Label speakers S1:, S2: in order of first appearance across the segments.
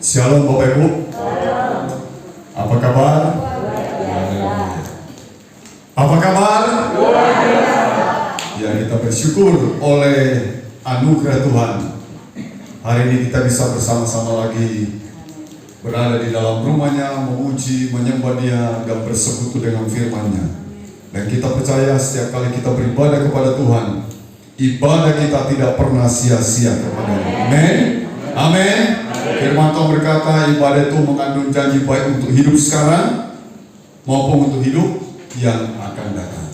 S1: Shalom Bapak Ibu. Apa kabar? Apa kabar? Ya, kita bersyukur oleh anugerah Tuhan. Hari ini kita bisa bersama-sama lagi berada di dalam rumahnya, memuji, menyembah Dia, dan bersekutu dengan firman-Nya. Dan kita percaya setiap kali kita beribadah kepada Tuhan, ibadah kita tidak pernah sia-sia kepada-Nya. Amin. Amin. Firman Tuhan berkata, ibadah itu mengandung janji baik untuk hidup sekarang maupun untuk hidup yang akan datang.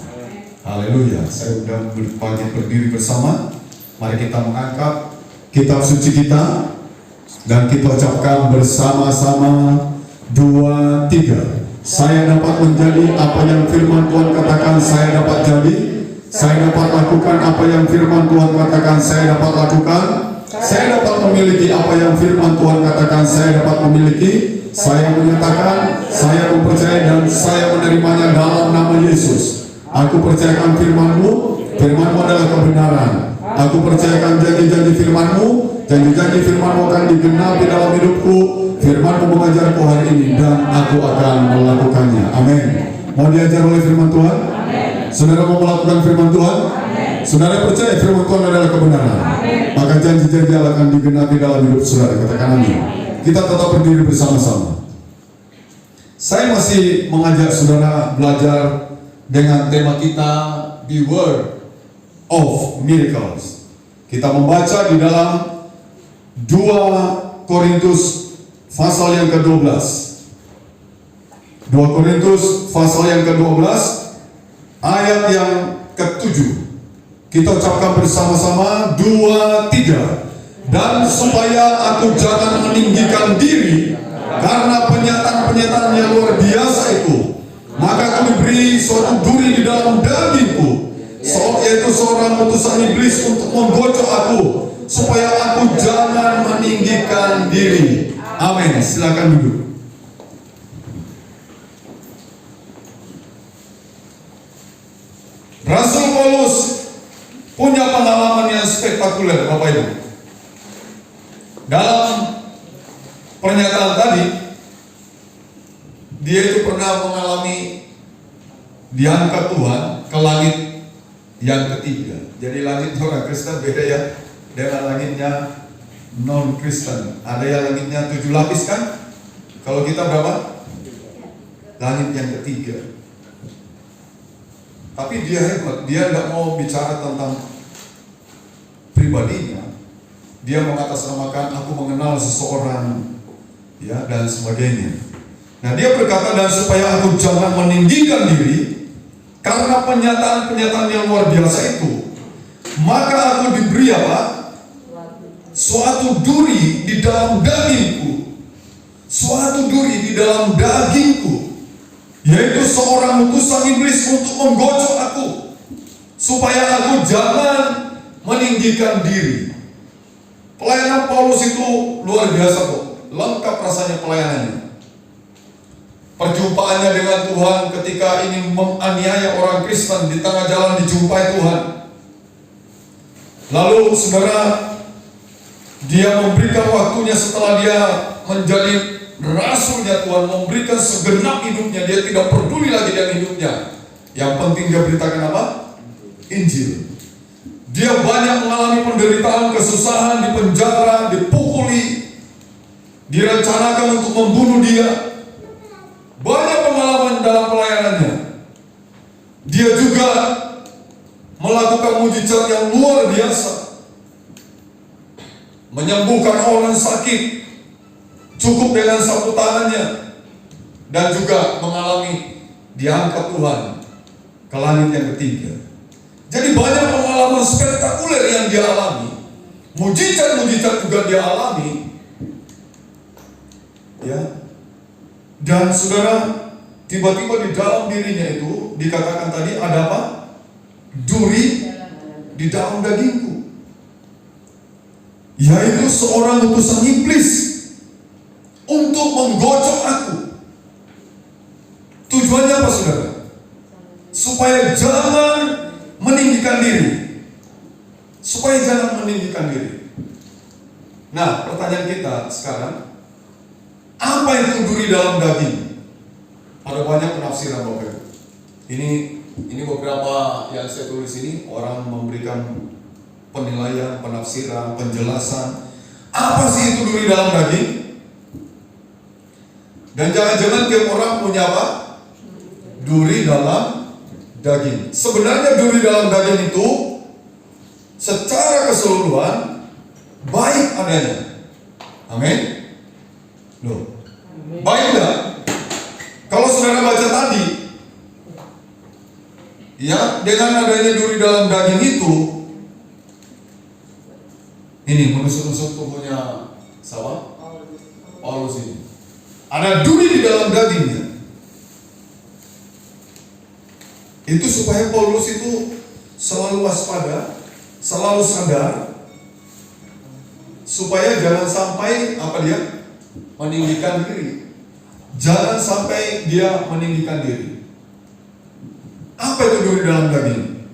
S1: Haleluya. Saya sudah berdiri bersama. Mari kita mengangkat kitab suci kita dan kita ucapkan bersama-sama 2, 3. Saya dapat menjadi apa yang firman Tuhan katakan saya dapat jadi. Saya dapat lakukan apa yang firman Tuhan katakan saya dapat lakukan. Saya dapat memiliki apa yang firman Tuhan katakan saya dapat memiliki. Saya menyatakan, saya mempercayai dan saya menerimanya dalam nama Yesus. Aku percayakan firman-Mu, firman-Mu adalah kebenaran. Aku percayakan janji-janji firman-Mu, janji-janji firman-Mu akan digenapi dalam hidupku. Firman-Mu mengajarku hari ini dan aku akan melakukannya. Amin. Mau diajar oleh firman Tuhan? Amin. Saudara mau melakukan firman Tuhan? Amin. Saudara percaya firman Tuhan adalah kebenaran? Amin. Maka janji-janji Allah akan digenapi dalam hidup saudara. Katakan amin. Kita tetap berdiri bersama-sama. Saya masih mengajak saudara belajar dengan tema kita The Word of Miracles. Kita membaca di dalam 2 Korintus pasal yang ke-12. 2 Korintus pasal yang ke-12 ayat yang ke-7. Kita ucapkan bersama-sama 2, 3. Dan supaya aku jangan meninggikan diri karena penyataan-penyataan yang luar biasa itu, maka aku diberi suatu duri di dalam dagingku, yaitu seorang utusan iblis untuk menggocok aku, supaya aku jangan meninggikan diri. Amin. Silakan duduk. Rasul Paulus punya pengalaman yang spektakuler, Bapak Ibu. Dalam pernyataan tadi, dia itu pernah mengalami diangkat Tuhan ke langit yang ketiga. Jadi langit orang Kristen beda ya dengan langitnya non Kristen. Ada yang langitnya 7 lapis kan? Kalau kita berapa? Langit yang ketiga. Tapi dia hebat, dia nggak mau bicara tentang pribadinya. Dia mengatasnamakan aku mengenal seseorang, ya, dan sebagainya. Nah, dia berkata, dan supaya aku jangan meninggikan diri karena penyataan-penyataan yang luar biasa itu, maka aku diberi apa? Suatu duri di dalam dagingku. Suatu duri di dalam dagingku, yaitu seorang utusan iblis untuk menggocok aku, supaya aku jangan meninggikan diri. Pelayanan Paulus itu luar biasa kok, lengkap rasanya pelayanannya. Perjumpaannya dengan Tuhan ketika ini menganiaya orang Kristen di tengah jalan dijumpai Tuhan. Lalu saudara, dia memberikan waktunya setelah dia menjadi rasulnya Tuhan, memberikan segenap hidupnya. Dia tidak peduli lagi dengan hidupnya. Yang penting dia beritakan apa? Injil. Dia banyak mengalami penderitaan, kesusahan, di penjara, dipukuli, direncanakan untuk membunuh dia. Banyak pengalaman dalam pelayanannya. Dia juga melakukan mujizat yang luar biasa, menyembuhkan orang sakit cukup dengan sapu tangannya, dan juga mengalami diangkat Tuhan ke langit yang ketiga. Jadi banyak pengalaman spektakuler yang dia alami, mujizat-mujizat juga dia alami, ya. Dan saudara, tiba-tiba di dalam dirinya itu dikatakan tadi ada apa? Duri di dalam dagingku, yaitu seorang utusan iblis untuk menggocok aku. Tujuannya apa saudara? Supaya jangan meninggikan diri. Supaya jangan meninggikan diri. Nah, pertanyaan kita sekarang, Apa itu duri dalam daging? Ada banyak penafsiran Bapak Ibu. Ini beberapa yang saya tulis ini, orang memberikan penilaian, penafsiran, penjelasan. Apa sih itu duri dalam daging? Dan jangan-jangan tiap orang punya apa? Duri dalam daging. Sebenarnya duri dalam daging itu secara keseluruhan baik adanya. Amin. Loh, baik enggak? Kalau saudara baca tadi, ya, dengan adanya duri dalam daging itu, ini menusuk-nusuk tubuhnya siapa? Paulus ini. Ada duri di dalam dagingnya. Itu supaya Paulus itu selalu waspada, selalu sadar, supaya jangan sampai meninggikan diri. Jangan sampai dia meninggikan diri. Apa itu duri dalam daging?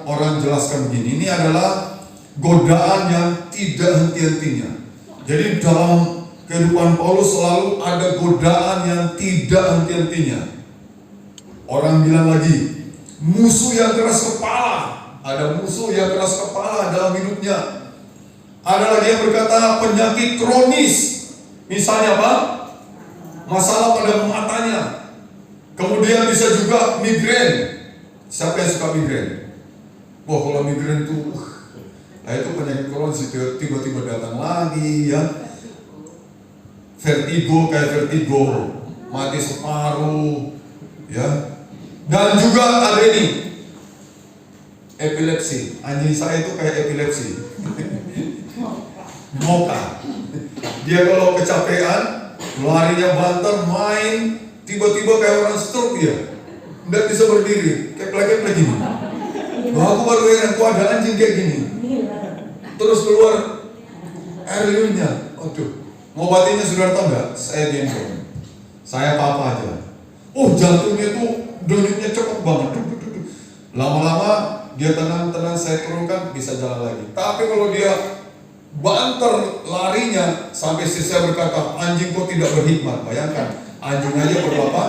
S1: Orang jelaskan begini, ini adalah godaan yang tidak henti-hentinya. Jadi dalam kehidupan Paulus selalu ada godaan yang tidak henti-hentinya. Orang bilang lagi, musuh yang keras kepala. Ada musuh yang keras kepala dalam hidupnya. Ada lagi yang berkata penyakit kronis. Misalnya apa? Masalah pada matanya. Kemudian bisa juga migrain. Siapa yang suka migrain? Wah, kalau migrain itu, itu penyakit kronis, tiba-tiba datang lagi ya. Vertigo, kayak vertigo, mati separuh, ya. Dan juga ada ini, epilepsi. Anjing saya itu kayak epilepsi. Moka. Dia kalau kecapean, larinya banter, main, tiba-tiba kayak orang stroke dia. Nggak bisa berdiri, kayak gini. Wah, aku baru heran, kok ada anjing kayak gini. Terus keluar air liurnya. Aduh. Ngobatinya saudara tahu nggak? Saya gendong. Saya apa aja. Oh, jantungnya tuh denyutnya cepet banget. Lama-lama dia tenang, saya turunkan, bisa jalan lagi. Tapi kalau dia banter larinya sampai saya berkata, anjing kok tidak berhikmat. Bayangkan, anjing aja perlu apa?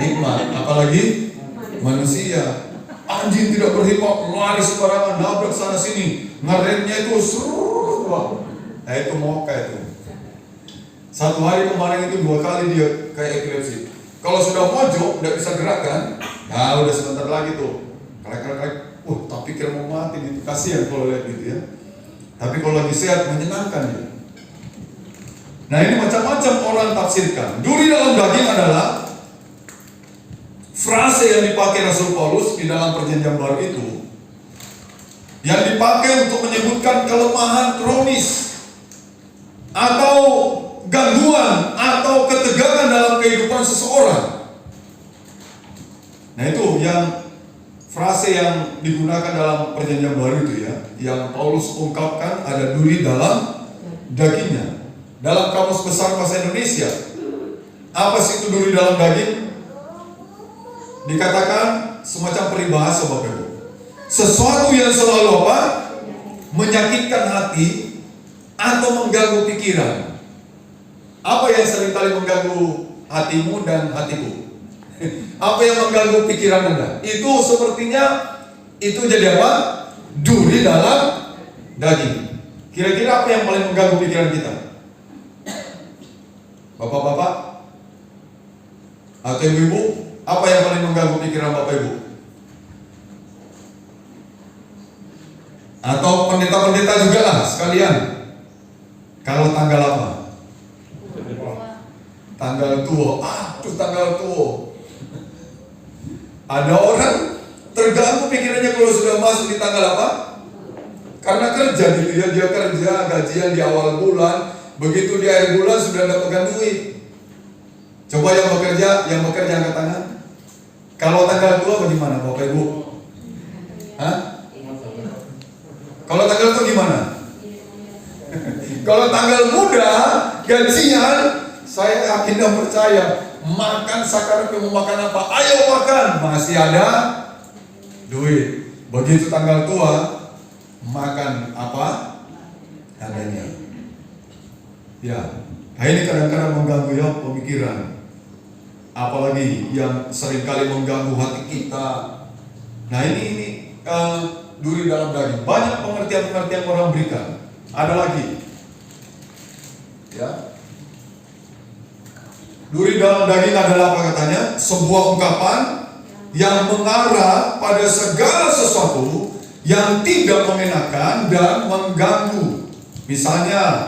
S1: Hikmat. Apalagi manusia. Anjing tidak berhikmat, lari sembarangan, nabrak sana sini. Ngeremnya itu seru. Nah, itu moka itu. Satu hari kemarin itu 2 kali dia kayak epilepsi. Kalau sudah mojok, tidak bisa gerakan, nah udah sebentar lagi tuh, krek. Tak pikir mau mati, gitu. Kasihan kalau lihat gitu ya. Tapi kalau lagi sehat, menyenangkan dia. Nah, ini macam-macam orang tafsirkan. Duri dalam daging adalah frase yang dipakai Rasul Paulus di dalam perjanjian baru itu, yang dipakai untuk menyebutkan kelemahan kronis atau gangguan atau ketegangan dalam kehidupan seseorang. Nah, itu yang frase yang digunakan dalam perjanjian baru itu ya, yang Paulus ungkapkan ada duri dalam dagingnya. Dalam Kamus Besar Bahasa Indonesia, apa sih itu duri dalam daging? Dikatakan semacam peribahasa Bapak Ibu. Sesuatu yang selalu apa? Menyakitkan hati atau mengganggu pikiran. Apa yang seringkali mengganggu hatimu dan hatiku? Apa yang mengganggu pikiran Anda? Itu sepertinya itu jadi apa? Duri dalam daging. Kira-kira apa yang paling mengganggu pikiran kita? Bapak-bapak atau ibu-ibu, apa yang paling mengganggu pikiran Bapak Ibu? Atau pendeta-pendeta juga lah sekalian. Kalau tanggal apa? Tanggal tua. Tanggal tua. Ada orang terganggu pikirannya kalau sudah masuk di tanggal apa? Karena kerja gitu ya, dia kerja gajian di awal bulan, begitu di akhir bulan sudah tidak pegang duit. Coba yang bekerja angkat tangan. Kalau tanggal tua bagaimana Bapak Ibu? Hah? Kalau tanggal tua gimana? Kalau tanggal muda gajian, saya yakin dan percaya makan sakar mau makan apa? Ayo makan, masih ada duit. Begitu tanggal tua makan apa adanya. Ya, Nah, ini kadang-kadang mengganggu ya pemikiran. Apalagi yang seringkali mengganggu hati kita. Nah ini duri dalam daging. Banyak pengertian-pengertian orang berikan. Ada lagi, ya. Duri dalam daging adalah apa katanya? Sebuah ungkapan yang mengarah pada segala sesuatu yang tidak mengenakan dan mengganggu. Misalnya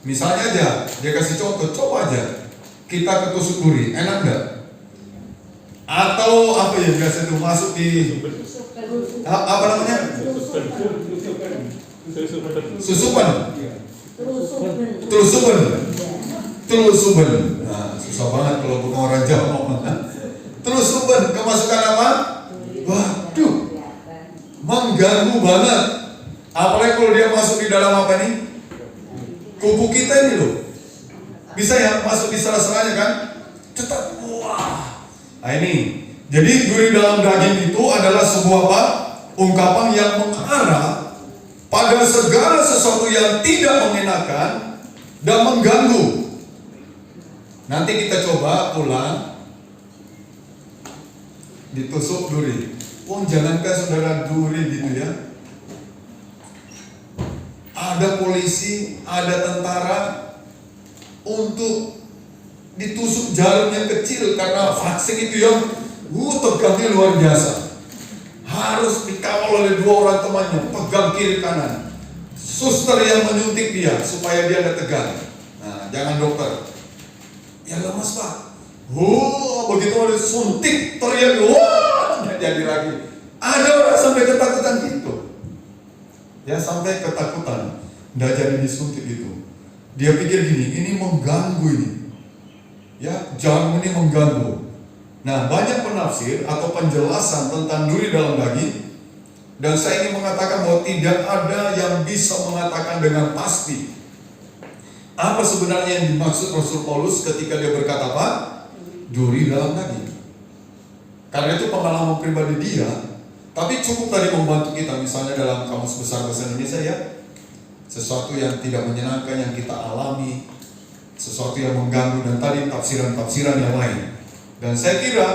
S1: aja, dia kasih contoh, coba aja kita ketusuk duri, enak nggak? Atau apa ya biasa itu masuk di apa namanya? Susupan. Telusuban. Nah, susah banget kalau bukan orang Jawa ngomong. Telusuban, kemasukan apa? Waduh, mengganggu banget. Apalagi kalau dia masuk di dalam apa nih? Kuku kita ini loh. Bisa ya masuk di sela-selanya kan? Cetak. Wah. Nah ini. Jadi duri dalam daging itu adalah sebuah apa? Ungkapan yang mengarah pada segala sesuatu yang tidak mengenakan dan mengganggu. Nanti kita coba pulang ditusuk duri. Jangankan saudara duri gitu ya. Ada polisi, ada tentara untuk ditusuk jarum yang kecil karena vaksin itu yang tegangnya luar biasa. Harus dikawal oleh 2 orang temannya, pegang kiri kanan. Suster yang menyuntik dia supaya dia tidak tegang. Nah, jangan dokter. Ya lemas pak. Begitu ada suntik teriak, wah, nggak jadi lagi. Ada orang sampai ketakutan gitu. Ya sampai ketakutan, nggak jadi disuntik itu. Dia pikir gini, ini mengganggu ini. Ya, jarum ini mengganggu. Nah, banyak penafsir atau penjelasan tentang duri dalam daging, dan saya ingin mengatakan bahwa tidak ada yang bisa mengatakan dengan pasti apa sebenarnya yang dimaksud Rasul Paulus ketika dia berkata apa? Duri dalam daging. Karena itu pengalaman pribadi dia, tapi cukup tadi membantu kita, misalnya dalam Kamus Besar Bahasa Indonesia ya, sesuatu yang tidak menyenangkan yang kita alami, sesuatu yang mengganggu, dan tadi tafsiran-tafsiran yang lain. Dan saya kira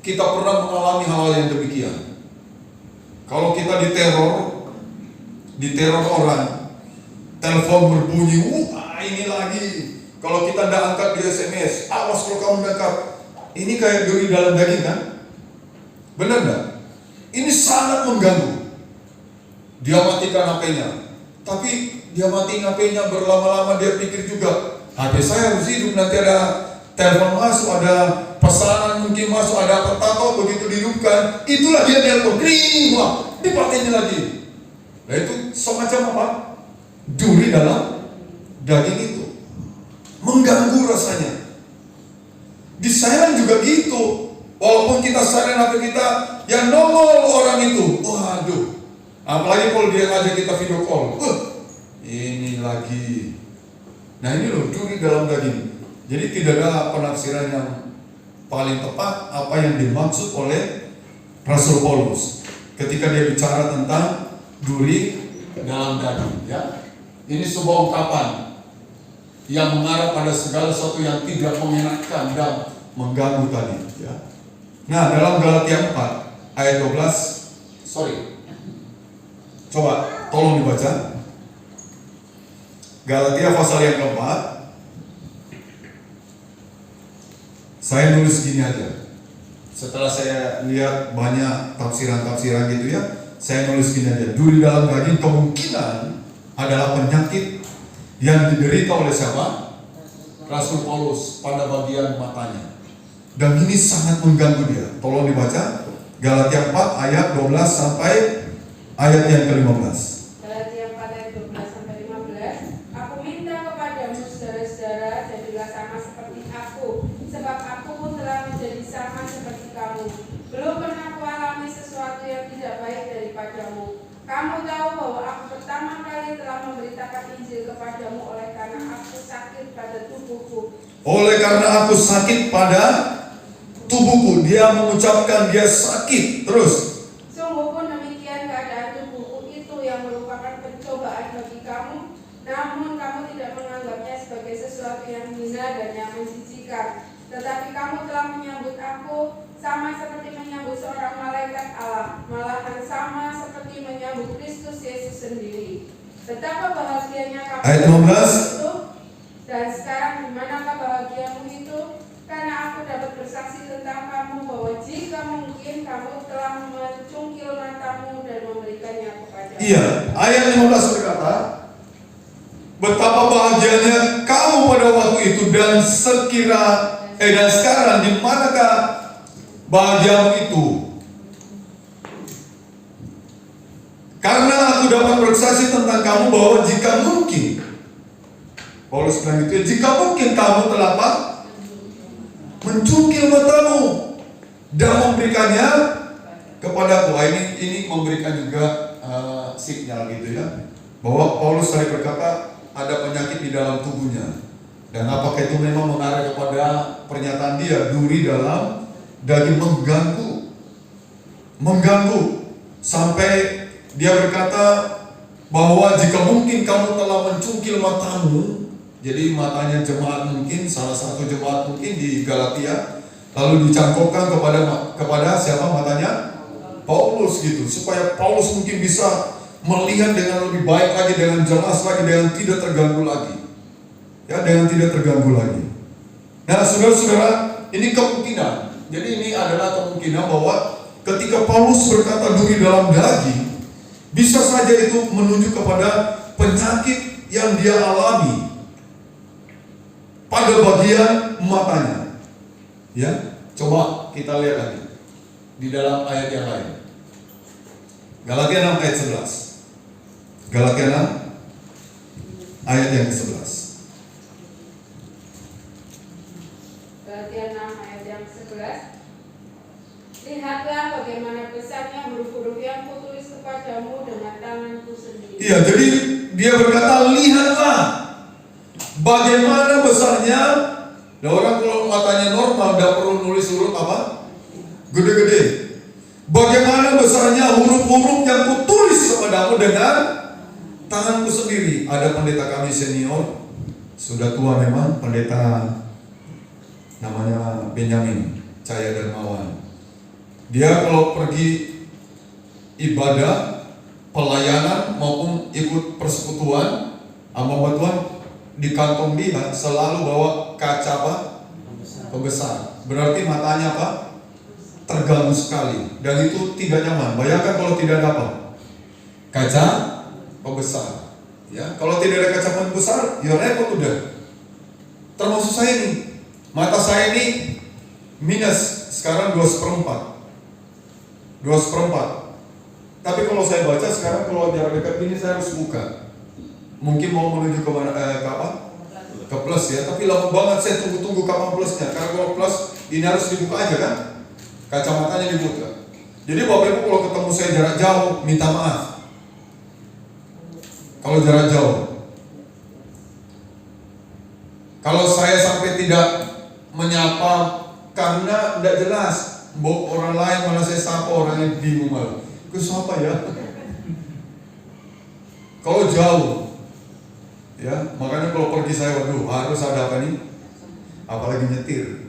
S1: kita pernah mengalami hal-hal yang demikian. Kalau kita diteror orang, telepon berbunyi, ini lagi. Kalau kita tidak angkat di SMS, awas kalau kamu dekat. Ini kayak duri dalam daging kan? Benar enggak? Ini sangat mengganggu. Dia matikan HP-nya, tapi dia matiin HP-nya berlama-lama, dia pikir juga HP saya harus hidup, nanti ada telepon masuk, ada pesanan mungkin masuk, ada apa, tahu begitu dihidupkan, itulah dia telepon, wah, dipakainya lagi. Nah itu semacam apa? Duri dalam daging itu, mengganggu rasanya. Di silent juga gitu, walaupun kita silent HP kita, yang nongol orang itu, waduh, apalagi kalau dia ngajak kita video call, ini lagi. Nah ini loh duri dalam daging. Jadi tidak ada penafsiran yang paling tepat apa yang dimaksud oleh Rasul Paulus ketika dia bicara tentang duri dalam daging. Ya, ini sebuah ungkapan yang mengarah pada segala sesuatu yang tidak mengenakan dan mengganggu tadi. Ya. Nah dalam Galatia 4 ayat 12, coba tolong dibaca. Galatia pasal yang keempat. Saya nulis gini aja. Setelah saya lihat banyak tafsiran-tafsiran gitu ya, saya nulis gini aja. Duri dalam daging kemungkinan adalah penyakit yang diderita oleh siapa? Rasul Paulus pada bagian matanya. Dan ini sangat mengganggu dia. Tolong dibaca Galatia 4 ayat 12 sampai ayat yang ke-15.
S2: Galatia 4 ayat 12 sampai 15. Aku minta kepadamu saudara-saudara, jadilah sama seperti aku, sebab aku pun telah menjadi sama seperti kamu. Belum pernah kualami sesuatu yang tidak baik daripadamu. Kamu tahu bahwa aku pertama kali telah memberitakan Injil kepadamu oleh karena aku sakit pada tubuhku.
S1: Oleh karena aku sakit pada tubuhku, dia mengucapkan dia sakit terus.
S2: Sungguh pun demikian keadaan tubuhku itu yang merupakan pencobaan bagi kamu, Namun kamu tidak menganggapnya sebagai sesuatu yang hina dan yang menjijikan. Tetapi kamu telah menyambut aku sama seperti menyambut seorang malaikat Allah, malahan sama seperti menyambut Kristus Yesus sendiri. Betapa bahagianya kamu
S1: Ayat 15.
S2: itu, dan sekarang di manakah bahagiamu itu? Karena aku dapat bersaksi tentang kamu bahwa jika mungkin kamu telah mencungkil matamu dan memberikannya kepadamu.
S1: Iya, ayat 15 berkata, betapa bahagianya kamu pada waktu itu dan dan sekarang di manakah bahagiamu itu? Karena aku dapat bersaksi tentang kamu bahwa jika mungkin, Paulus bilang itu, jika mungkin kamu telah apa? Mencungkil matamu dan memberikannya kepadaku. Ini memberikan juga signal gitu ya, bahwa Paulus tadi berkata ada penyakit di dalam tubuhnya. Dan apakah itu memang mengarah kepada pernyataan dia, duri dalam daging mengganggu sampai dia berkata bahwa jika mungkin kamu telah mencungkil matamu. Jadi matanya jemaat mungkin, salah satu jemaat mungkin di Galatia, lalu dicangkokkan kepada siapa matanya? Paulus gitu, supaya Paulus mungkin bisa melihat dengan lebih baik lagi, dengan jelas lagi, dengan tidak terganggu lagi. Ya, dengan tidak terganggu lagi. Nah, saudara-saudara, ini kemungkinan. Jadi ini adalah kemungkinan bahwa ketika Paulus berkata duri dalam daging, bisa saja itu menunjuk kepada penyakit yang dia alami pada bagian matanya. Ya, coba kita lihat lagi di dalam ayat yang lain. Galatia 6 ayat 11. Galatia 6 ayat yang ke-11.
S2: Galatia 6 ayat yang 11. Lihatlah bagaimana besarnya huruf-huruf yang kutulis kepadamu dengan tanganku sendiri.
S1: Iya, jadi dia berkata, lihatlah bagaimana besarnya. Nah, orang kalau matanya normal tidak perlu nulis huruf apa? Gede-gede. Bagaimana besarnya huruf-huruf yang kutulis kepadamu dengan tanganku sendiri. Ada pendeta kami senior, sudah tua memang, pendeta namanya Benjamin Cahaya Dermawan. Dia kalau pergi ibadah, pelayanan maupun ikut persekutuan, hamba Tuhan, di kantong dia selalu bawa kaca apa? Pembesar. Berarti matanya apa? Terganggu sekali, dan itu tidak nyaman. Bayangkan kalau tidak ada apa? Kaca pembesar. Ya, kalau tidak ada kaca pembesar, ya repot udah. Termasuk saya nih, mata saya ini minus sekarang 2/4. 2/4. Tapi kalau saya baca sekarang, kalau jarak dekat ini saya harus buka. Mungkin mau menuju ke mana? Ke apa? Ke plus ya. Tapi lama banget saya tunggu kapan plusnya. Karena kalau plus ini harus dibuka aja kan? Kacamatanya dibuka. Jadi Bapak Ibu kalau ketemu saya jarak jauh, minta maaf. Kalau jarak jauh. Kalau saya sampai tidak menyapa karena tidak jelas, orang lain malah saya sapa, orang yang bingung malah. Itu siapa ya? Kalau jauh, ya makanya kalau pergi saya, waduh harus ada apa nih? Apalagi nyetir.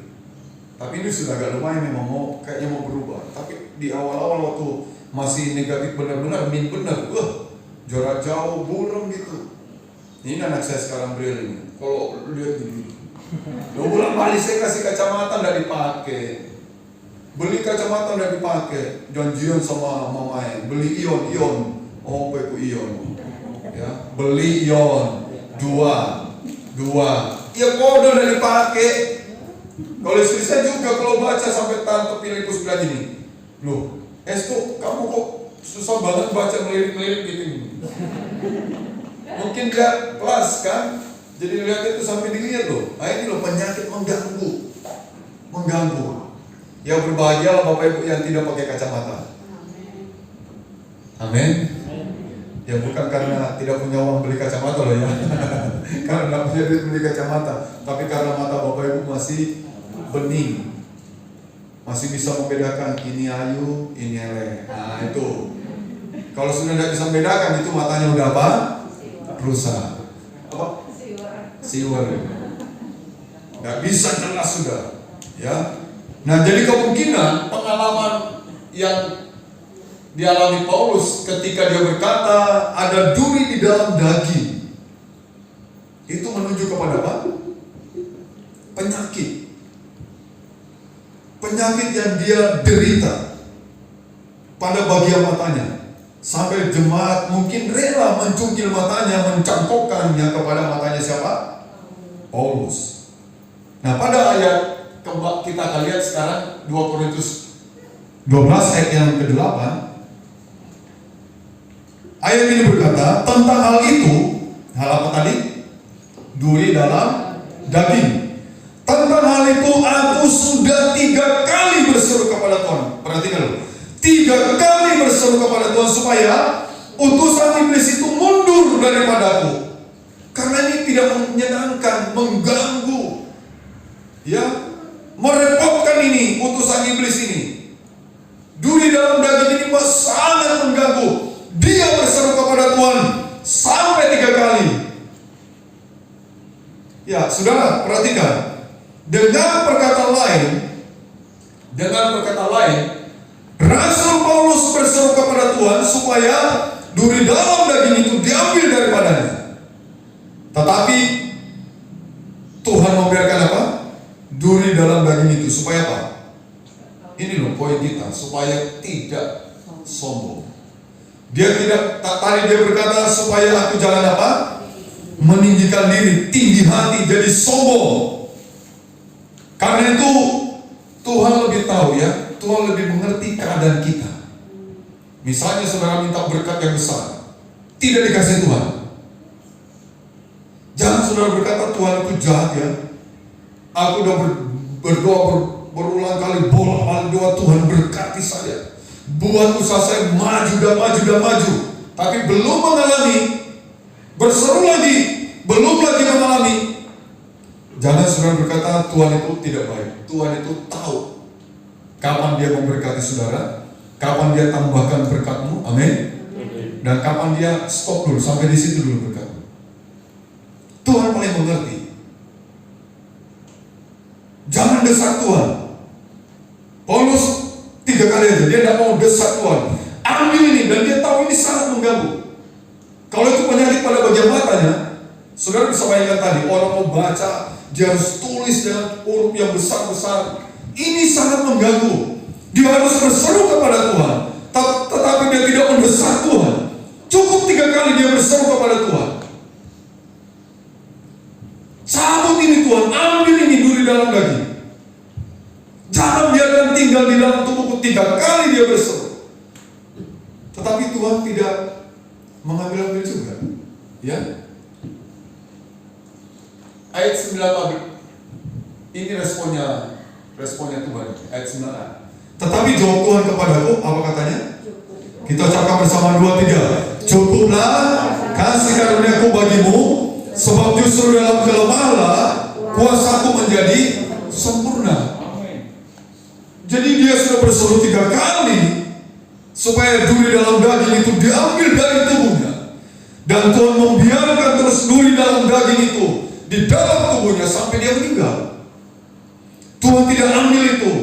S1: Tapi ini sudah agak lumayan memang kayaknya mau berubah. Tapi di awal-awal waktu masih negatif benar-benar, benar, jarak jauh, buram gitu. Ini anak saya sekarang Bril ini. Kalau lihat gini, lo bulan balik saya kasih kacamata nggak dipakai. Beli kacamata nggak dipakai. Janjian sama mamanya, beli ion, oh peku ion. Ya, beli ion, dua. Ya kode udah dipakai. Kalau istri saya juga kalau baca sampai tante Filipus bilang gini, loh, Esko, kamu kok susah banget baca melirik-melirik gitu. Mungkin dia kelas kan, jadi lihat itu sampai dilihat loh. Nah ini loh penyakit mengganggu. Ya berbahagialah Bapak Ibu yang tidak pakai kacamata. Amin. Ya bukan karena tidak punya uang beli kacamata loh ya. Karena tidak punya duit beli kacamata, tapi karena mata Bapak Ibu masih bening, masih bisa membedakan ini ayu, ini elek. Nah itu, kalau sudah tidak bisa membedakan itu matanya udah apa? Rusak. Siwer. Nggak bisa jelas sudah. Ya. Nah, jadi kemungkinan pengalaman yang dialami Paulus ketika dia berkata ada duri di dalam daging, itu menunjuk kepada apa? Penyakit. Penyakit yang dia derita pada bagian matanya, sampai jemaat mungkin rela mencungkil matanya, mencangkokkannya kepada matanya siapa? Paulus. Nah, pada ayat kita akan lihat sekarang 2 Korintus 12 ayat yang ke-8. Ayat ini berkata tentang hal itu, hal apa tadi? Duri dalam daging. Tentang hal itu aku sudah 3 kali berseru kepada Tuhan. Perhatikan loh. 3 kali berseru kepada Tuhan supaya utusan iblis itu mundur daripadaku. Karena ini tidak menyenangkan, mengganggu, ya, merepotkan ini utusan iblis ini. Duri dalam daging ini sangat mengganggu. Dia berseru kepada Tuhan sampai 3 kali. Ya, saudara, perhatikan. Dengan perkataan lain, Rasul Paulus berseru kepada Tuhan supaya duri dalam daging itu diambil daripadanya. Tetapi Tuhan membiarkan apa? Duri dalam daging itu supaya apa? Ini loh poin kita, supaya tidak sombong. Dia tidak, tadi dia berkata supaya aku jangan apa? Meninggikan diri, tinggi hati, jadi sombong. Karena itu Tuhan lebih tahu, ya, Tuhan lebih mengerti keadaan kita. Misalnya saudara minta berkat yang besar, tidak dikasih Tuhan. Jangan saudara berkata Tuhan itu jahat, ya. Aku udah berdoa berulang kali, bolak-balik doa, Tuhan berkati saya, buat usaha saya maju dan maju. Tapi belum mengalami, berseru lagi, belum lagi mengalami. Jangan saudara berkata Tuhan itu tidak baik. Tuhan itu tahu kapan dia memberkati saudara, kapan dia tambahkan berkatmu, amin. Dan kapan dia stop dulu, sampai di situ dulu berkatmu. Tuhan paling mengerti. Jangan desak Tuhan. Paulus 3 kali aja, dia tidak mau desak Tuhan. Ambil ini, dan dia tahu ini sangat mengganggu. Kalau itu penyakit pada bagian matanya, saudara bisa bayangkan tadi, orang mau baca, dia harus tulis dengan huruf yang besar-besar. Ini sangat mengganggu. Dia harus berseru kepada Tuhan, tetapi dia tidak mendesak Tuhan. Cukup 3 kali dia berseru kepada Tuhan. Cabut ini Tuhan, ambil ini duri dalam daging. Jangan biarkan tinggal di dalam tubuhku. 3 kali dia berseru. Tetapi Tuhan tidak mengambil juga, ya. Ayat 9 ini responnya Tuhan. Ayat 9. Tetapi jawab Tuhan kepadaku, apa katanya? Kita ucapkan bersama 2, 3. Cukuplah kasih karuniaku bagimu, sebab justru dalam kelemahanlah kuasaku menjadi sempurna. Jadi dia sudah berseru 3 kali supaya duri dalam daging itu diambil dari tubuhnya. Dan Tuhan membiarkan terus duri dalam daging itu di dalam tubuhnya sampai dia meninggal. Tuhan tidak ambil itu.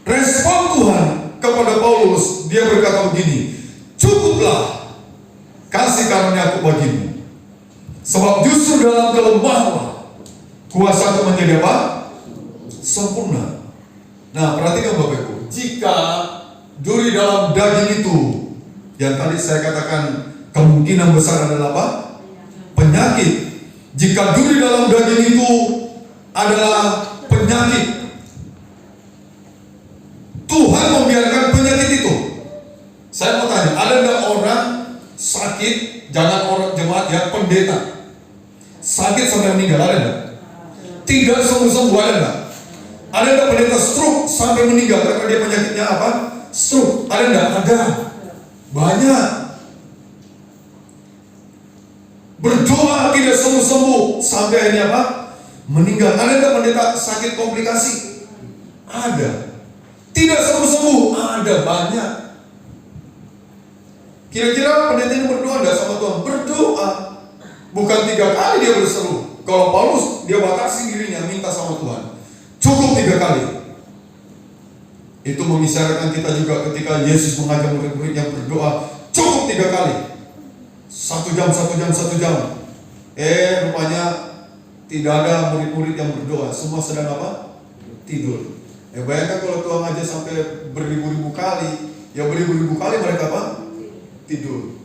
S1: Respon Tuhan kepada Paulus, dia berkata begini, cukuplah kasih karuniaku bagimu, sebab justru dalam kelemahanlah kuasaku menjadi apa? Sempurna. Nah, perhatikan Bapak Ibu, jika duri dalam daging itu, yang tadi saya katakan kemungkinan besar adalah apa? Penyakit. Jika duri dalam daging itu adalah penyakit, Tuhan membiarkan penyakit itu. Saya mau tanya, ada enggak orang sakit, jangan orang jemaat ya, pendeta sakit sampai meninggal, ada enggak? Tidak sembuh-sembuh, ada enggak? Ada enggak pendeta stroke sampai meninggal karena dia penyakitnya apa? Stroke, ada enggak? Ada. Banyak. Berdoa tidak sembuh-sembuh sampai akhirnya apa? Meninggal. Ada enggak pendeta sakit komplikasi? Ada. Tidak sembuh-sembuh? Ada, banyak. Kira-kira pendeta ini berdoa enggak sama Tuhan? Berdoa. Bukan 3 kali dia berseru Kalau Paulus, dia batasi dirinya, minta sama Tuhan. Cukup 3 kali. Itu mengisyaratkan kita juga ketika Yesus mengajak murid-muridnya berdoa, cukup 3 kali. 1 jam, 1 jam, 1 jam. Rupanya tidak ada murid-murid yang berdoa. Semua sedang apa? Tidur. Bayangkan kalau Tuhan aja sampai beribu-ribu kali, ya beribu-ribu kali mereka apa? Tidur.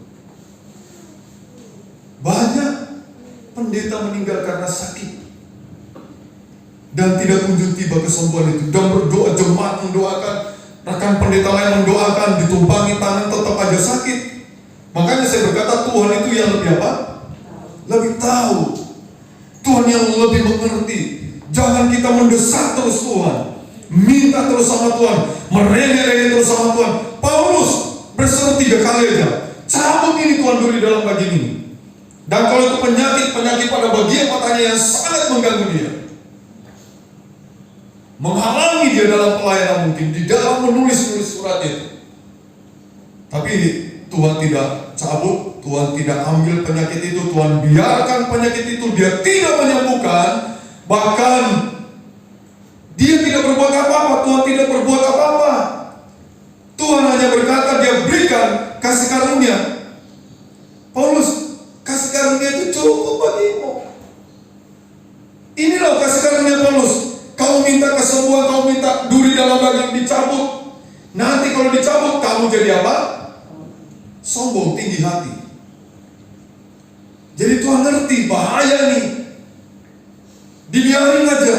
S1: Banyak pendeta meninggal karena sakit dan tidak kunjung tiba kesembuhan itu. Dan berdoa, jemaat mendoakan, rekan pendeta lain mendoakan, ditumpangi tangan, tetap aja sakit. Makanya saya berkata Tuhan itu yang lebih apa? Lebih tahu. Tuhan yang lebih mengerti. Jangan kita mendesak terus Tuhan, minta terus sama Tuhan, merengek-rengek terus sama Tuhan. Paulus berseru 3 kali aja, cabut ini Tuhan duri dalam bagian ini. Dan kalau itu penyakit pada bagian matanya yang sangat mengganggu dia, menghalangi dia dalam pelayanan, mungkin di dalam menulis surat itu. Tapi Tuhan tidak cabut, Tuhan tidak ambil penyakit itu, Tuhan biarkan penyakit itu, dia tidak menyembuhkan, bahkan dia tidak berbuat apa-apa, Tuhan tidak berbuat apa-apa. Tuhan hanya berkata, dia berikan kasih karunia. Paulus, kasih karunia itu cukup bagimu. Inilah kasih karunia Paulus. Kau minta kesembuhan, kau minta duri dalam bagian dicabut. Nanti kalau dicabut, kamu jadi apa? Sombong, tinggi hati. Jadi Tuhan ngerti bahaya nih. Dibiarin aja.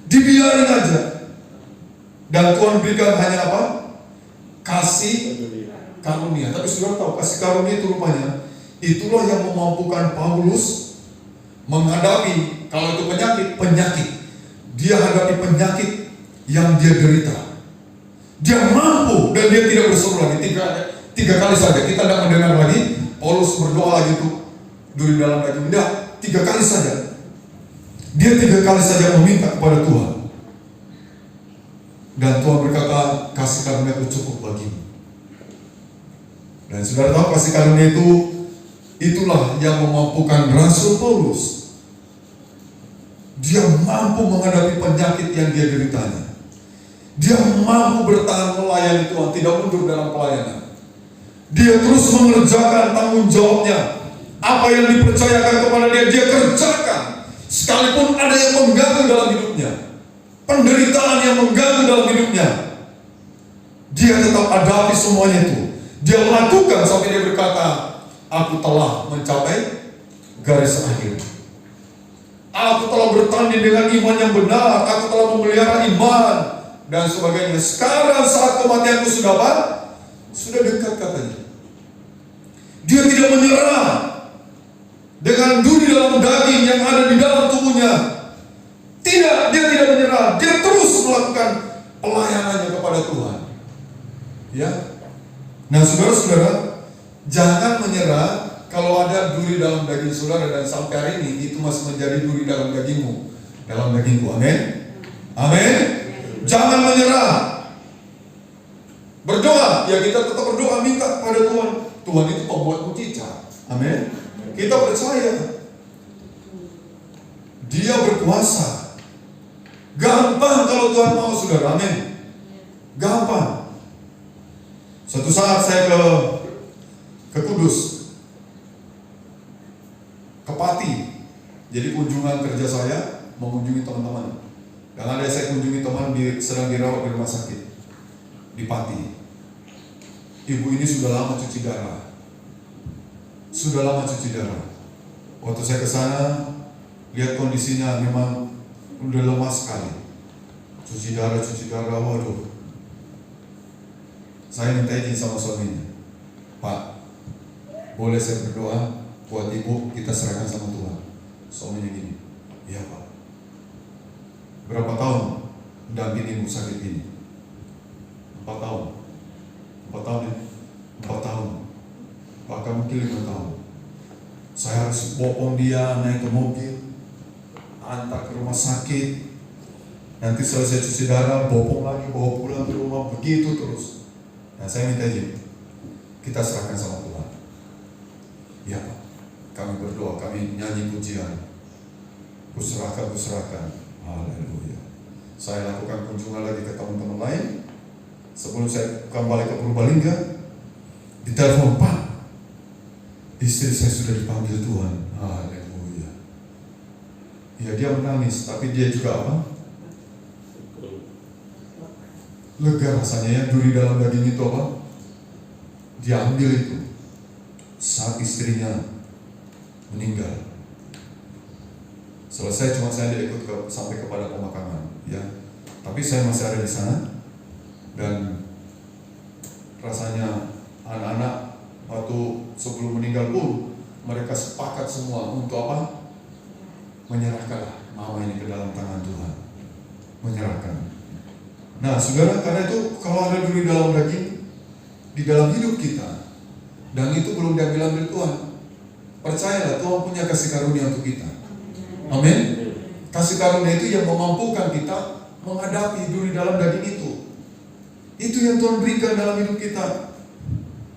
S1: Dibiarin aja. Dan Tuhan berikan hanya apa? Kasih karunia. Tapi sudah tahu, kasih karunia itu rupanya itulah yang memampukan Paulus menghadapi, kalau itu penyakit. Dia hadapi penyakit yang dia derita. Dia mampu dan dia tidak berseru lagi. 3 kali saja. Kita tidak mendengar lagi Paulus berdoa lagi itu duri dalam daging. Tidak, 3 kali saja. Dia 3 kali saja meminta kepada Tuhan. Dan Tuhan berkata, kasih karunia itu cukup bagimu. Dan saudara tahu kasih karunia itu, itulah yang memampukan Rasul Paulus. Dia mampu menghadapi penyakit yang dia deritanya. Dia mampu bertahan melayani Tuhan, tidak mundur dalam pelayanan. Dia terus mengerjakan tanggung jawabnya. Apa yang dipercayakan kepada dia, dia kerjakan. Sekalipun ada yang mengganggu dalam hidupnya, penderitaan yang mengganggu dalam hidupnya, dia tetap hadapi semuanya itu. Dia lakukan sampai dia berkata, aku telah mencapai garis akhir. Aku telah bertanding dengan iman yang benar. Aku telah memelihara iman dan sebagainya. Sekarang saat kematianku sudah apa? Sudah dekat katanya. Dia tidak menyerah dengan duri dalam daging yang ada di dalam tubuhnya. Tidak, dia tidak menyerah. Dia terus melakukan pelayanannya kepada Tuhan. Ya. Nah, saudara-saudara, jangan menyerah kalau ada duri dalam daging saudara dan sampai hari ini itu masih menjadi duri dalam dagingmu, dalam dagingku. Amin. Amin. Jangan menyerah. Berdoa, ya kita tetap berdoa, minta kepada Tuhan. Tuhan itu pembuat mujizat. Amin. Kita percaya Dia berkuasa. Gampang kalau Tuhan mau, saudara. Amin. Gampang. Suatu saat saya ke Kudus, ke Pati. Jadi kunjungan kerja saya mengunjungi teman-teman. Dan ada saya kunjungi teman sedang dirawat di rumah sakit di Pati. Ibu ini sudah lama cuci darah. Waktu saya ke sana, lihat kondisinya memang udah lemah sekali. Cuci darah, waduh. Saya minta izin sama suaminya, Pak, boleh saya berdoa buat ibu, kita serahkan sama Tuhan. Suaminya gini, iya Pak. Berapa tahun mendampingi ibu sakit ini? 4 tahun. 4 tahun ya? 4 tahun. Bahkan mungkin 5 tahun. Saya harus bopong dia naik ke mobil, antar ke rumah sakit. Nanti selesai cuci darah, bopong lagi, bawa pulang ke rumah, begitu terus. Nah, saya minta izin, kita serahkan sama Tuhan. Ya Pak, kami berdoa, kami nyanyi pujian. Kuserahkan. Haleluya. Saya lakukan kunjungan lagi ke teman-teman lain. Sebelum saya kembali ke Purbalingga, ditelepon, Pak, istri saya sudah dipanggil Tuhan. Haleluya. Ya, dia menangis, tapi dia juga apa? Lega rasanya ya. Duri dalam daging itu apa? Dia ambil itu saat istrinya meninggal. Selesai, cuma saya ikut sampai kepada pemakaman, ya. Tapi saya masih ada di sana, dan rasanya anak-anak waktu sebelum meninggal pun mereka sepakat semua untuk apa? Menyerahkan mama ini ke dalam tangan Tuhan, menyerahkan. Nah, saudara, karena itu kalau ada duri dalam daging di dalam hidup kita, dan itu belum diambil Tuhan, percayalah Tuhan punya kasih karunia untuk kita. Amin. Kasih karunia itu yang memampukan kita menghadapi duri dalam daging itu. Itu yang Tuhan berikan dalam hidup kita.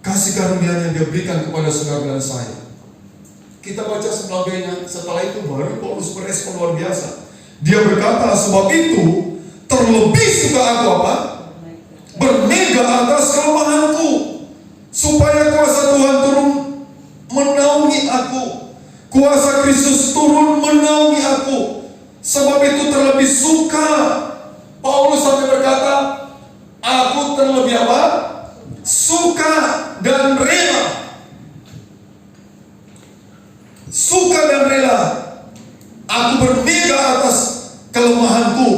S1: Kasih karunia-Nya Dia berikan kepada saudara dan saya. Kita baca sebagainya. Setelah itu baru Paulus berespon luar biasa. Dia berkata, sebab itu terlebih suka aku apa? Bermega atas kelemahanku, supaya kuasa Tuhan turun menaungi aku. Kuasa Kristus turun menaungi aku. Sebab itu terlebih suka. Paulus sampai berkata, aku terlebih apa? Suka dan rela. Suka dan rela. Aku bermega atas kelemahanku,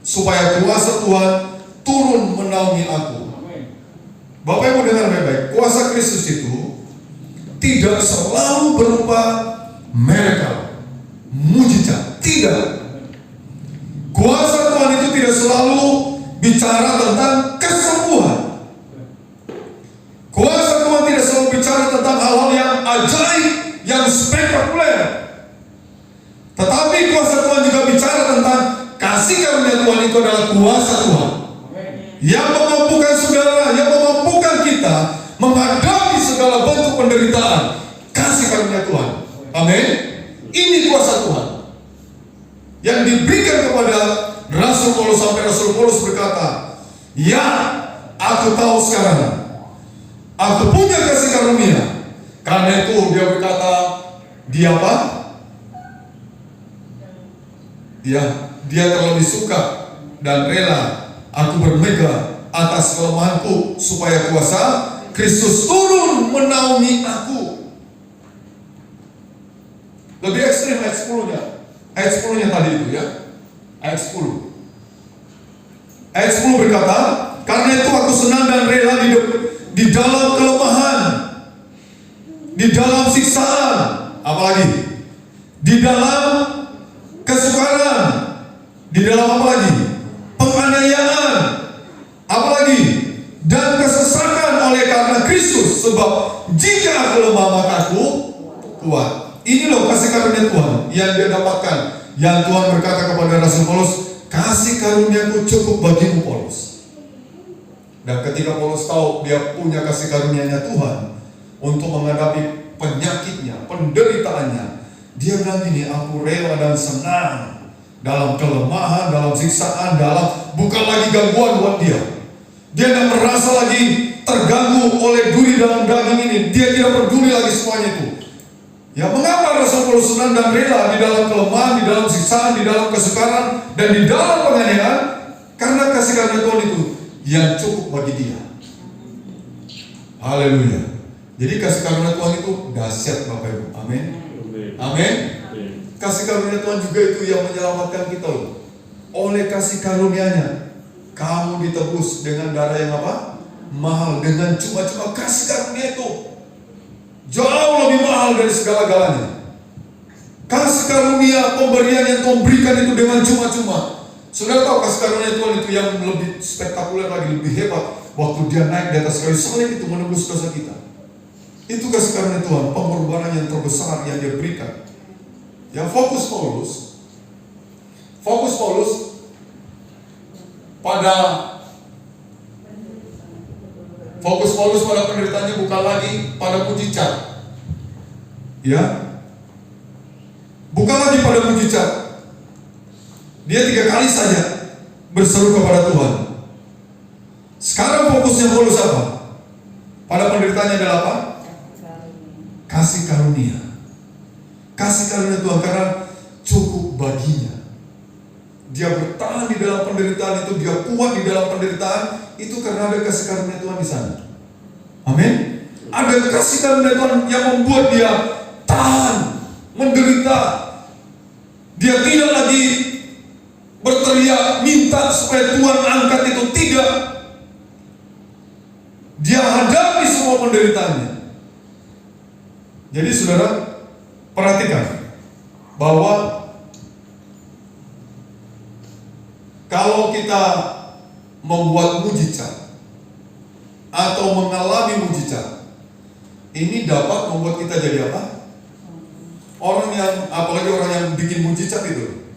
S1: supaya kuasa Tuhan turun menaungi aku. Bapak Ibu dengar baik-baik. Kuasa Kristus itu tidak selalu berupa miracle, mujizat. Tidak. Kuasa Tuhan itu tidak selalu bicara tentang kesembuhan. Kuasa Tuhan tidak selalu bicara tentang hal-hal yang ajaib, yang spektakuler. Tetapi kuasa Tuhan juga bicara tentang kasih karunia Tuhan itu adalah kuasa Tuhan yang memampukan saudara, yang memampukan kita menghadapi segala bentuk penderitaan. Kasih karunia Tuhan. Amin. Ini kuasa Tuhan yang diberikan kepada Rasul Paulus, sampai Rasul Paulus berkata, ya, aku tahu sekarang aku punya kasih karunia. Karena itu dia berkata, dia apa? Dia terlebih suka dan rela aku bermega atas kelemahanku, supaya kuasa Kristus turun menaungi aku. Lebih ekstrim ayat 10-nya. Ayat 10-nya tadi itu ya. Ayat 10. Ayat 10 berkata, karena itu aku senang dan rela di dalam kelemahan, di dalam siksaan, apalagi di dalam kesukaran, di dalam apa lagi? Penganiayaan, apalagi, dan kesesakan oleh karena Kristus. Sebab jika aku lemah maka aku kuat. Ini loh kasih karunia Tuhan yang dia dapatkan. Yang Tuhan berkata kepada Rasul Paulus, kasih karuniaku cukup bagimu Paulus. Dan ketika Paulus tahu dia punya kasih karunia-Nya Tuhan untuk menghadapi penyakitnya, penderitaannya, dia bilang gini, aku rela dan senang dalam kelemahan, dalam siksaan, dalam bukan lagi gangguan buat dia. Dia tidak merasa lagi terganggu oleh duri dalam daging ini. Dia tidak peduli lagi semuanya itu. Ya, mengapa Rasul Paulus senang dan rela di dalam kelemahan, di dalam siksaan, di dalam kesukaran, dan di dalam penganiayaan? Karena kasih karunia Tuhan itu yang cukup bagi dia. Haleluya. Jadi kasih karunia Tuhan itu dahsyat Bapak Ibu. Amin. Amin. Kasih karunia Tuhan juga itu yang menyelamatkan kita loh. Oleh kasih karunia-Nya kamu ditebus dengan darah yang apa? Mahal, dengan cuma-cuma. Kasih karunia itu jauh lebih mahal dari segala-galanya. Kasih karunia pemberian yang Tuhan berikan itu dengan cuma-cuma. Saudara tahu kasih karunia Tuhan itu yang lebih spektakuler lagi, lebih hebat. Waktu dia naik di atas kayu salib itu menebus dosa kita. Itu kasih karunia Tuhan, pengorbanan yang terbesar yang dia berikan. Yang fokus Paulus pada penderitaannya, bukan lagi pada mujizat. Ya. Bukan lagi pada kepada mujizat. Dia 3 kali saja berseru kepada Tuhan. Sekarang fokusnya Paulus apa? Pada penderitaannya adalah apa? Kasih karunia. Kasih karunia Tuhan karena cukup baginya. Dia bertahan di dalam penderitaan itu, dia kuat di dalam penderitaan itu karena ada kasih karunia Tuhan di sana. Amin. Ada kasih karunia Tuhan yang membuat dia tahan menderita. Dia tidak lagi berteriak minta supaya Tuhan angkat itu, tidak. Dia hadapi semua penderitaannya. Jadi saudara, perhatikan bahwa kalau kita membuat mujizat atau mengalami mujizat, ini dapat membuat kita jadi apa? Orang yang, apalagi orang yang bikin mujizat itu,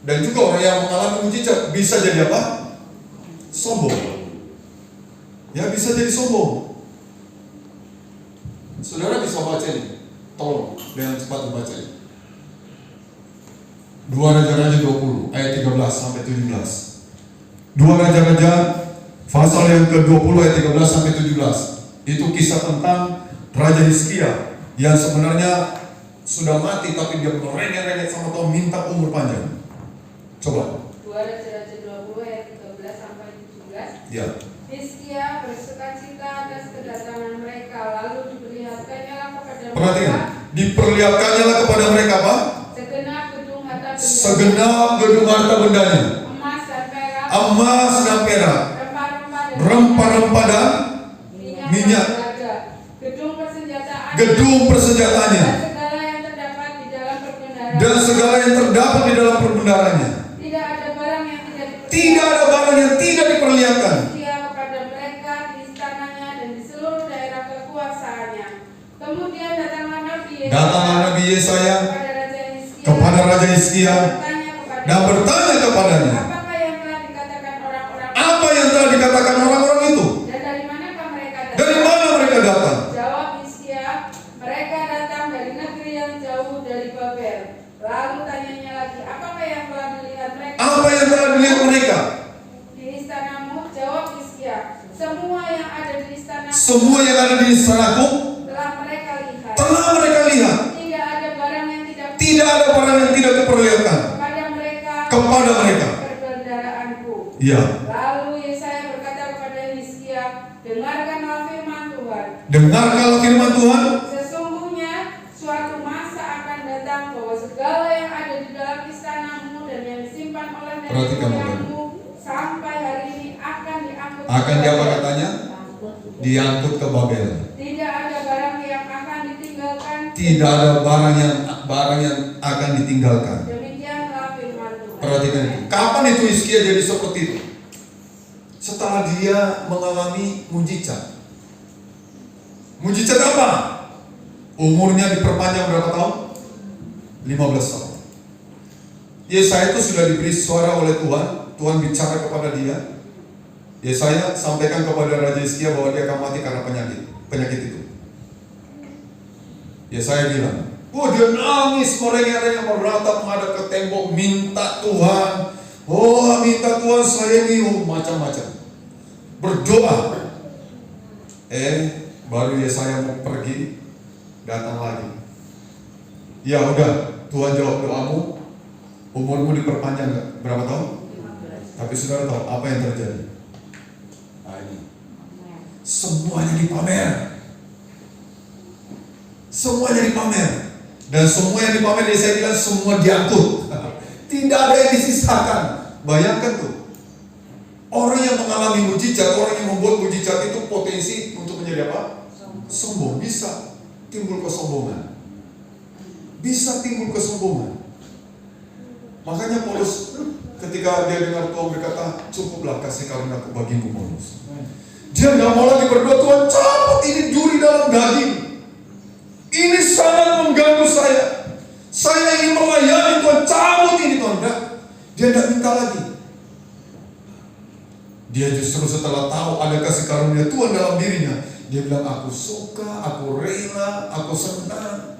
S1: dan juga orang yang mengalami mujizat bisa jadi apa? Sombong. Ya, bisa jadi sombong. Saudara bisa baca ini, tolong dengan cepat dibaca ini. 2 Raja-Raja 20 ayat 13 sampai 17. 2 Raja-Raja pasal yang ke-20 ayat 13 sampai 17. Itu kisah tentang Raja Hizkia yang sebenarnya sudah mati, tapi dia merengek-rengek sama Tuhan minta umur panjang. Coba.
S2: 2 Raja-Raja 20 ayat 13 sampai 17.
S1: Ya.
S2: Hizkia bersukacita atas kedatangan mereka, lalu diperlihatkannya kepada
S1: Perhatikan,
S2: mereka
S1: diperlihatkannya kepada mereka apa?
S2: segenap gedung harta bendanya,
S1: Segenap gedung harta bendanya,
S2: emas dan perak,
S1: rempah-rempah dan minyak, gedung persenjataannya, dan segala yang terdapat di dalam perbendaharanya. Tidak ada barang yang tidak diperlihatkan.
S2: Dia kepada mereka di istananya dan di seluruh daerah kekuasaannya. Kemudian datanglah Nabi
S1: Yesaya kepada Raja Hizkia dan bertanya kepadanya, apa yang telah dikatakan orang-orang itu?
S2: Dan dari manakah mereka datang?
S1: Dari mana mereka datang?
S2: Jawab Hizkia, mereka datang dari negeri yang jauh dari Babel. Lalu tanyanya lagi, apakah yang telah dilihat mereka?
S1: Apa yang telah dilihat mereka?
S2: Di istanamu, jawab Hizkia, semua yang ada di istanamu.
S1: Semua yang ada di istanaku
S2: Telah mereka lihat.
S1: telah mereka lihat.
S2: Tidak ada barang yang
S1: Tidak ada barang yang tidak kuperlihatkan kepada mereka.
S2: Perbendaharaanku.
S1: Ya.
S2: Lalu Yesaya berkata kepada Hizkia, dengarkanlah firman Tuhan.
S1: Dengarkanlah firman Tuhan.
S2: Sesungguhnya suatu masa akan datang bahwa segala yang ada di dalam istanamu dan yang disimpan oleh nenek moyangmu sampai hari ini akan diangkut.
S1: Akan diapa katanya? Diangkut ke Babel.
S2: Tidak ada barang yang akan ditinggalkan.
S1: Tidak ada barang yang akan ditinggalkan.
S2: Demikianlah firman Tuhan.
S1: Perhatikan itu. Kapan itu Hizkia jadi seperti itu? Setelah dia mengalami mujizat. Mujizat apa? Umurnya diperpanjang berapa tahun? 15 tahun. Yesaya itu sudah diberi suara oleh Tuhan. Tuhan bicara kepada dia. Yesaya sampaikan kepada Raja Hizkia bahwa dia akan mati karena penyakit itu. Yesaya bilang, dia nangis, merengek-rengek, meratap menghadap ke tembok, minta Tuhan. Minta Tuhan saya ini, macam-macam. Berdoa. Baru Yesaya mau pergi, datang lagi. Ya udah, Tuhan jawab doamu, umurmu diperpanjang gak? Berapa tahun? Tapi saudara tahu apa yang terjadi? Semuanya dipamer. Semuanya dipamer. Dan semua yang dipamer, saya bilang semua diangkut. Tidak ada yang disisakan. Bayangkan tuh, orang yang mengalami mujizat, orang yang membuat mujizat itu potensi untuk menjadi apa? Sombong. Bisa timbul kesombongan. Bisa timbul kesombongan. Makanya Paulus ketika dia dengar Tuhan berkata, cukuplah kasih karunia-Ku bagimu, Paulus. Dia nggak mau lagi berdoa, Tuhan cabut ini duri dalam daging. Ini sangat mengganggu saya. Saya ingin melayani Tuhan, cabut ini Tuhan. Dia tidak minta lagi. Dia justru setelah tahu ada kasih karunia Tuhan dalam dirinya, dia bilang, aku suka, aku rela, aku senang.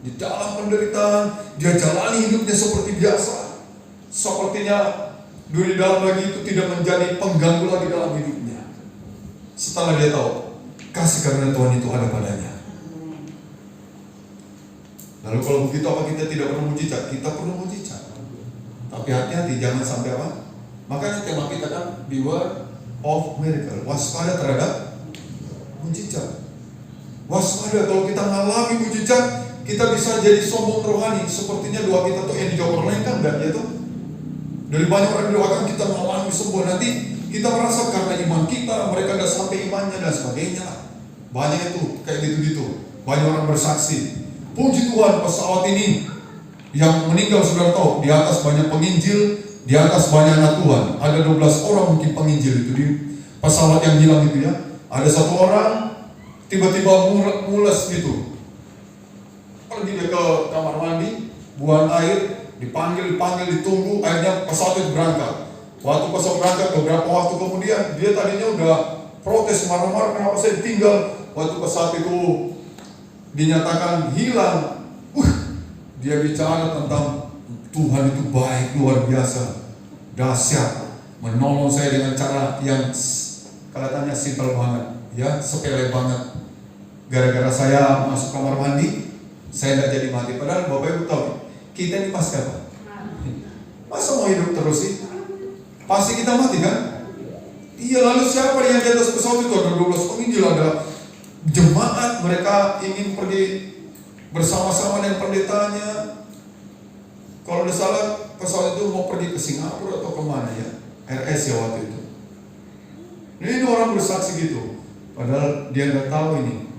S1: Di dalam penderitaan, dia jalani hidupnya seperti biasa. Sepertinya duri dalam daging itu tidak menjadi pengganggu lagi dalam hidupnya. Setelah dia tahu kasih karunia Tuhan itu ada padanya. Lalu kalau begitu apa kita tidak perlu mujizat? Kita perlu mujizat. Tapi hati-hati jangan sampai apa? Makanya tema kita kan beware of miracle. Waspada terhadap mujizat. Waspada kalau kita mengalami mujizat, kita bisa jadi sombong rohani. Sepertinya doa kita tuh yang dijawab orang lain kan enggak ya tuh? Dari banyak orang doakan kita mengalami sembuh, nanti kita merasa karena iman kita, mereka tidak sampai imannya dan sebagainya. Banyak itu kayak gitu-gitu. Banyak orang bersaksi. Puji Tuhan, pesawat ini yang meninggal saudara tahu, di atas banyak penginjil, di atas banyak anak Tuhan. Ada 12 orang mungkin penginjil itu di pesawat yang hilang itu ya. Ada satu orang tiba-tiba mules gitu. Pergi dia ke kamar mandi, buang air, dipanggil, ditunggu, akhirnya pesawat itu berangkat. Waktu pesawat berangkat, beberapa waktu kemudian, dia tadinya udah protes, marah-marah, kenapa saya tinggal. Waktu pesawat itu dinyatakan hilang, dia bicara tentang Tuhan itu baik, luar biasa, dahsyat, menolong saya dengan cara yang kelihatannya simpel banget, ya, sepele banget. Gara-gara saya masuk kamar mandi, saya tidak jadi mati. Padahal Bapak Ibu tahu, kita ini pasti apa? Masa mau hidup terus sih? Pasti kita mati kan? Iya, lalu siapa yang di atas pesawat itu? Ada 12 penginjil, ada jemaat, mereka ingin pergi bersama-sama dengan pendetanya. Kalau tidak salah, pesawat itu mau pergi ke Singapura atau kemana ya? RS ya waktu itu. Ini orang bersaksi gitu, padahal dia nggak tahu ini.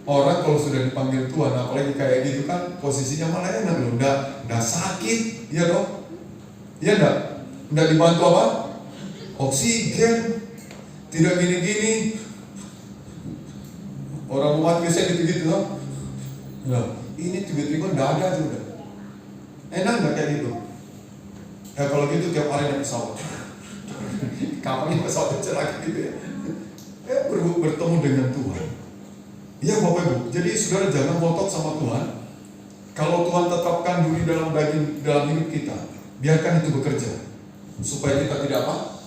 S1: Orang kalau sudah dipanggil Tuhan, apalagi kayak gitu kan, posisinya malah enak loh, nggak sakit, ya dong? Iya nggak dibantu apa? Oksigen, tidak gini-gini. Orang umat biasanya gitu-gitu loh. Nah, ini tiba-tiba nggak ada juga. Enak nggak kayak gitu? Ya kalau gitu tiap hari naik pesawat. Kapan pesawat celaka gitu ya? Bertemu dengan Tuhan. Iya Bapak Ibu, jadi saudara jangan ngotot sama Tuhan. Kalau Tuhan tetapkan duri dalam daging dalam hidup kita, biarkan itu bekerja supaya kita tidak apa?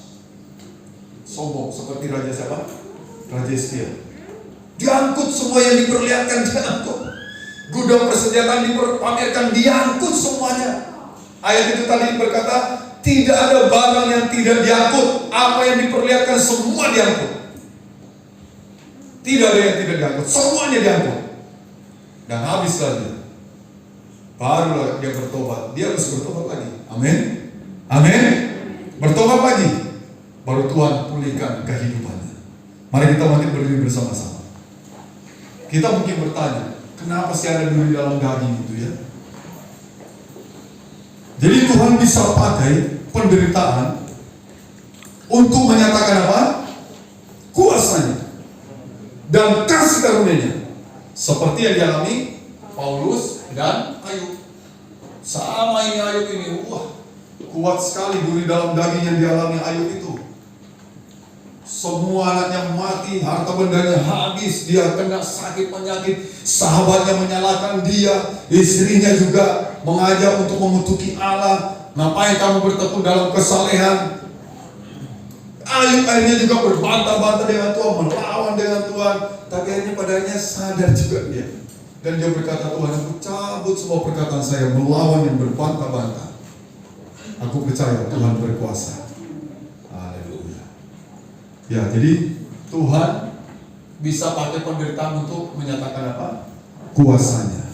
S1: Sombong seperti Raja siapa? Raja Hizkia. Diangkut semua yang diperlihatkan, diangkut. Gudang persenjataan dipamerkan, diangkut semuanya. Ayat itu tadi berkata, tidak ada barang yang tidak diangkut. Apa yang diperlihatkan semua diangkut. Tidak ada yang tidak diangkut, semuanya diangkut. Dan habislah dia. Barulah dia bertobat. Dia harus bertobat lagi. Amin. Amin. Bertobat lagi. Baru Tuhan pulihkan kehidupannya. Mari kita makin berdiri bersama-sama. Kita mungkin bertanya, kenapa sih ada duri dalam daging itu ya? Jadi Tuhan bisa pakai penderitaan untuk menyatakan apa? Kuasanya dan kasih karunia-Nya, seperti yang dialami Paulus dan Ayub. Sama ini Ayub ini, kuat sekali duri dalam daging yang dialami Ayub itu. Semua anaknya mati, harta bendanya habis, dia kena sakit penyakit, sahabatnya menyalahkan dia, istrinya juga mengajak untuk mengutuki Allah. Ngapain kamu bertekun dalam kesalehan? Ayub akhirnya juga berbantah-bantah dengan Tuhan, melawan dengan Tuhan. Tapi akhirnya padanya sadar juga dia. Dan dia berkata, Tuhan, aku cabut semua perkataan saya melawan yang berbantah-bantah. Aku percaya Tuhan berkuasa. Haleluya. Ya, jadi Tuhan bisa pakai penderitaan untuk menyatakan apa? Kuasanya,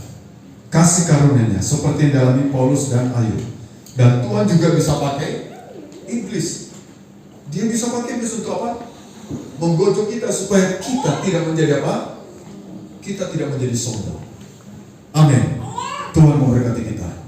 S1: kasih karunia-Nya, seperti yang dialami Paulus dan Ayub. Dan Tuhan juga bisa pakai iblis. Dia bisa pakai iblis untuk apa? Menggojok kita supaya kita tidak menjadi apa? Kita tidak menjadi sombong. Amin. Tuhan memberkati kita.